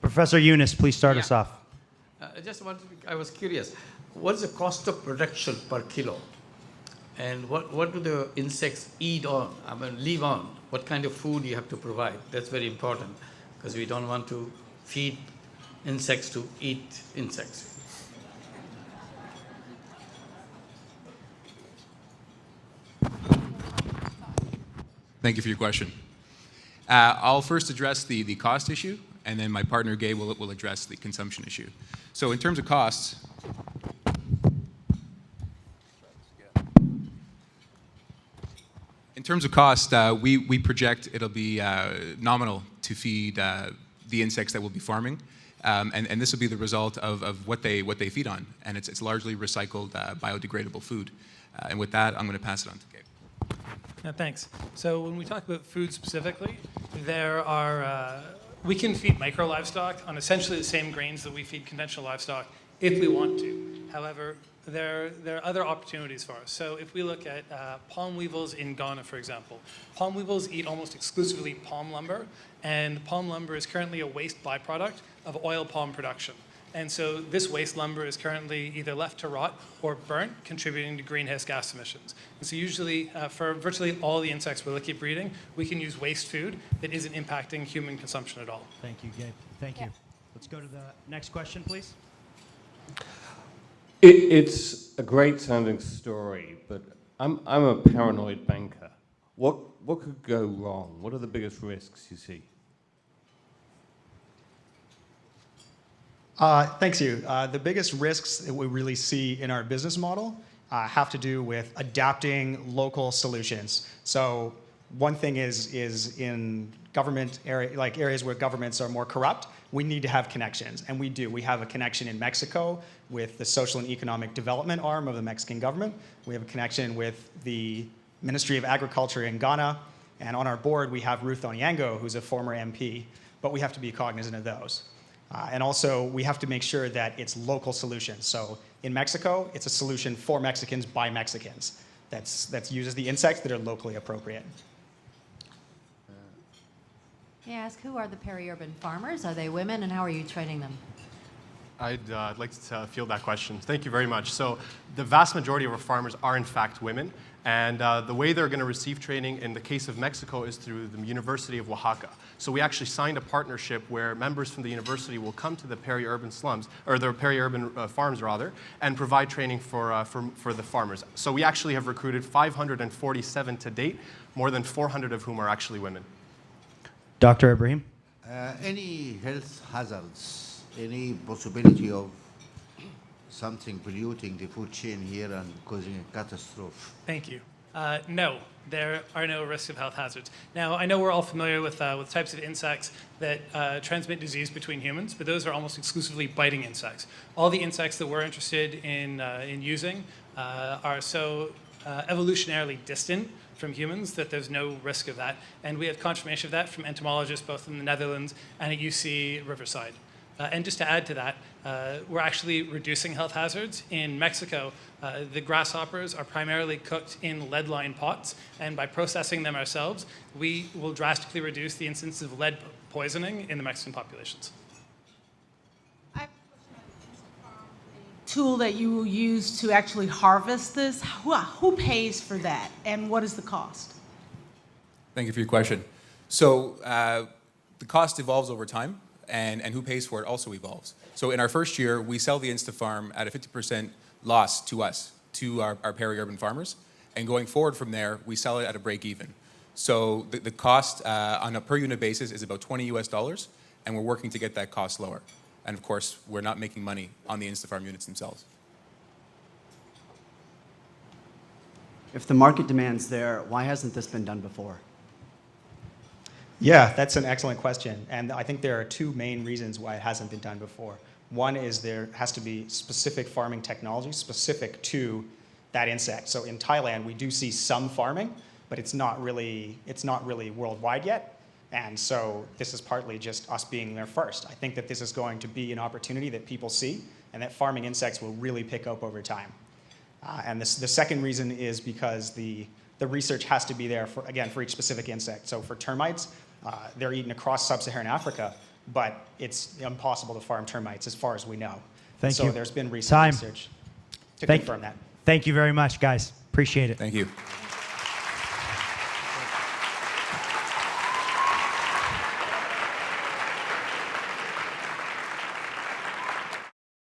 Professor Yunus, please start us off. I was curious, what is the cost of production per kilo? And what do the insects eat on, live on? What kind of food you have to provide? That's very important, because we don't want to feed insects to eat insects. Thank you for your question. I'll first address the cost issue, and then my partner Gabe will address the consumption issue. So in terms of costs, we project it'll be nominal to feed the insects that we'll be farming, and this will be the result of what they feed on, and it's largely recycled biodegradable food. And with that, I'm going to pass it on to Gabe. Thanks. So when we talk about food specifically, we can feed micro livestock on essentially the same grains that we feed conventional livestock if we want to. However, there are other opportunities for us. So if we look at palm weevils in Ghana, for example, palm weevils eat almost exclusively palm lumber, and palm lumber is currently a waste byproduct of oil palm production. And so this waste lumber is currently either left to rot or burnt, contributing to greenhouse gas emissions. And so usually, for virtually all the insects we're looking at breeding, we can use waste food that isn't impacting human consumption at all. Thank you, Gabe. Thank you. Let's go to the next question, please. It's a great sounding story, but I'm a paranoid banker. What could go wrong? What are the biggest risks you see? Thanks, you. The biggest risks that we really see in our business model have to do with adapting local solutions. So one thing is in government areas where governments are more corrupt, we need to have connections, and we do. We have a connection in Mexico with the social and economic development arm of the Mexican government. We have a connection with the Ministry of Agriculture in Ghana, and on our board we have Ruth Onyango, who's a former MP, but we have to be cognizant of those. And also, we have to make sure that it's local solutions. So in Mexico, it's a solution for Mexicans by Mexicans that uses the insects that are locally appropriate. May I ask, who are the peri-urban farmers? Are they women, and how are you training them? I'd like to field that question. Thank you very much. So the vast majority of our farmers are in fact women, and the way they're going to receive training in the case of Mexico is through the University of Oaxaca. So we actually signed a partnership where members from the university will come to the peri-urban slums, or the peri-urban farms rather, and provide training for the farmers. So we actually have recruited 547 to date, more than 400 of whom are actually women. Dr. Ibrahim? Any health hazards, any possibility of something polluting the food chain here and causing a catastrophe? Thank you. No, there are no risks of health hazards. Now, I know we're all familiar with types of insects that transmit disease between humans, but those are almost exclusively biting insects. All the insects that we're interested in using are so evolutionarily distant from humans that there's no risk of that. And we have confirmation of that from entomologists both in the Netherlands and at UC Riverside. And just to add to that, we're actually reducing health hazards. In Mexico, the grasshoppers are primarily cooked in lead-lined pots, and by processing them ourselves, we will drastically reduce the incidence of lead poisoning in the Mexican populations. I have a question about the tool that you will use to actually harvest this. Who pays for that, and what is the cost? Thank you for your question. So the cost evolves over time, and who pays for it also evolves. So in our first year, we sell the InstaFarm at a 50% loss to us, to our peri-urban farmers. And going forward from there, we sell it at a break even. So the cost on a per unit basis is about $20 US, and we're working to get that cost lower. And of course, we're not making money on the InstaFarm units themselves. If the market demand's there, why hasn't this been done before? Yeah, that's an excellent question. And I think there are two main reasons why it hasn't been done before. One is there has to be specific farming technology specific to that insect. So in Thailand, we do see some farming, but it's not really worldwide yet. And so this is partly just us being there first. I think that this is going to be an opportunity that people see, and that farming insects will really pick up over time. And the second reason is because the research has to be there for each specific insect. So for termites, they're eaten across sub-Saharan Africa, but it's impossible to farm termites as far as we know. Thank so you. there's been recent Time. research to Thank- confirm that. Thank you very much, guys. Appreciate it. Thank you.